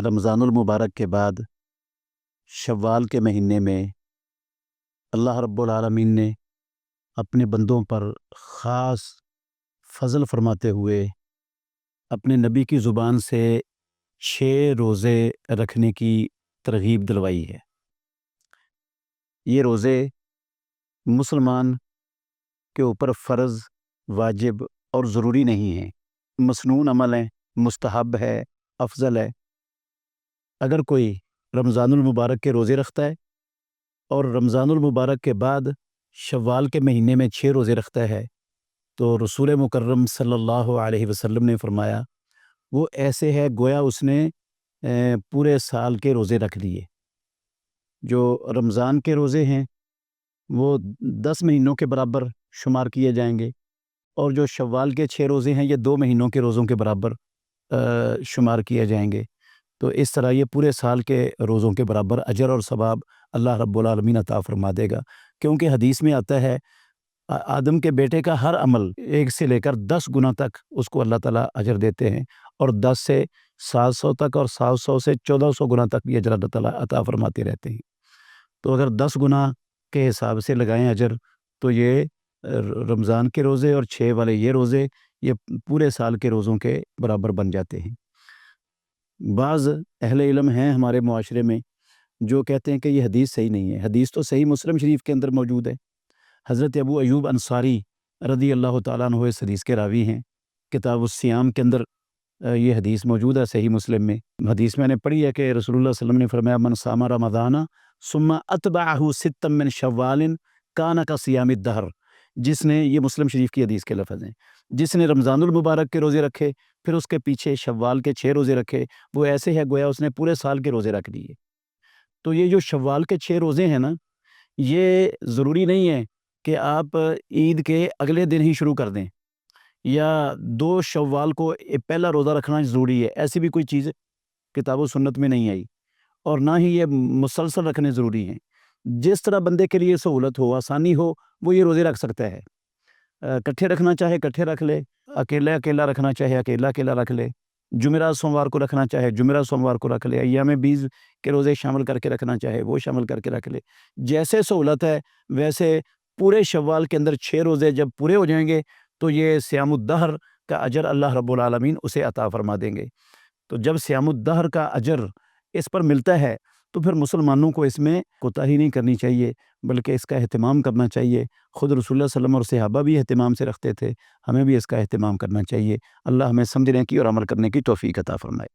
رمضان المبارک کے بعد شوال کے مہینے میں اللہ رب العالمین نے اپنے بندوں پر خاص فضل فرماتے ہوئے اپنے نبی کی زبان سے 6 روزے رکھنے کی ترغیب دلوائی ہے۔ یہ روزے مسلمان کے اوپر فرض، واجب اور ضروری نہیں ہیں، مسنون عمل ہیں، مستحب ہے، افضل ہے۔ اگر کوئی رمضان المبارک کے روزے رکھتا ہے اور رمضان المبارک کے بعد شوال کے مہینے میں 6 روزے رکھتا ہے تو رسول مکرم صلی اللہ علیہ وسلم نے فرمایا وہ ایسے ہے گویا اس نے پورے سال کے روزے رکھ لیے۔ جو رمضان کے روزے ہیں وہ 10 مہینوں کے برابر شمار کیے جائیں گے، اور جو شوال کے 6 روزے ہیں یہ 2 مہینوں کے روزوں کے برابر شمار کیے جائیں گے۔ تو اس طرح یہ پورے سال کے روزوں کے برابر اجر اور ثواب اللہ رب العالمین عطا فرما دے گا، کیونکہ حدیث میں آتا ہے آدم کے بیٹے کا ہر عمل 1 سے لے کر 10 گنا تک اس کو اللہ تعالیٰ اجر دیتے ہیں، اور 10 سے 700 تک اور 700 سے 1400 گنا تک بھی اجر اللہ تعالیٰ عطا فرماتے رہتے ہیں۔ تو اگر 10 گنا کے حساب سے لگائیں اجر تو یہ رمضان کے روزے اور 6 والے یہ روزے یہ پورے سال کے روزوں کے برابر بن جاتے ہیں۔ بعض اہل علم ہیں ہمارے معاشرے میں جو کہتے ہیں کہ یہ حدیث صحیح نہیں ہے۔ حدیث تو صحیح مسلم شریف کے اندر موجود ہے۔ حضرت ابو ایوب انصاری رضی اللہ تعالیٰ عنہ اس حدیث کے راوی ہیں۔ کتاب الصیام کے اندر یہ حدیث موجود ہے صحیح مسلم میں۔ حدیث میں نے پڑھی ہے کہ رسول اللہ صلی اللہ علیہ وسلم نے فرمایا من صام رمضان ثم اتبعہ ستا من شوال کان کصیام الدہر، جس نے، یہ مسلم شریف کی حدیث کے لفظ ہیں، جس نے رمضان المبارک کے روزے رکھے پھر اس کے پیچھے شوال کے 6 روزے رکھے وہ ایسے ہے گویا اس نے پورے سال کے روزے رکھ لیے۔ تو یہ جو شوال کے 6 روزے ہیں نا، یہ ضروری نہیں ہے کہ آپ عید کے اگلے دن ہی شروع کر دیں یا 2 شوال کو پہلا روزہ رکھنا ضروری ہے، ایسی بھی کوئی چیز کتاب و سنت میں نہیں آئی، اور نہ ہی یہ مسلسل رکھنے ضروری ہیں۔ جس طرح بندے کے لیے سہولت ہو، آسانی ہو، وہ یہ روزے رکھ سکتا ہے۔ کٹھے رکھنا چاہے کٹھے رکھ لے، اکیلا اکیلا رکھنا چاہے اکیلا اکیلا رکھ لے، جمعرات سوموار کو رکھنا چاہے جمعرات سوموار کو رکھ لے، ایام بیز کے روزے شامل کر کے رکھنا چاہے وہ شامل کر کے رکھ لے، جیسے سہولت ہے ویسے۔ پورے شوال کے اندر 6 روزے جب پورے ہو جائیں گے تو یہ صیام الدہر کا اجر اللہ رب العالمین اسے عطا فرما دیں گے۔ تو جب صیام الدہر کا اجر اس پر ملتا ہے تو پھر مسلمانوں کو اس میں کوتاہی نہیں کرنی چاہیے، بلکہ اس کا اہتمام کرنا چاہیے۔ خود رسول اللہ صلی اللہ علیہ وسلم اور صحابہ بھی اہتمام سے رکھتے تھے، ہمیں بھی اس کا اہتمام کرنا چاہیے۔ اللہ ہمیں سمجھنے کی اور عمل کرنے کی توفیق عطا فرمائے۔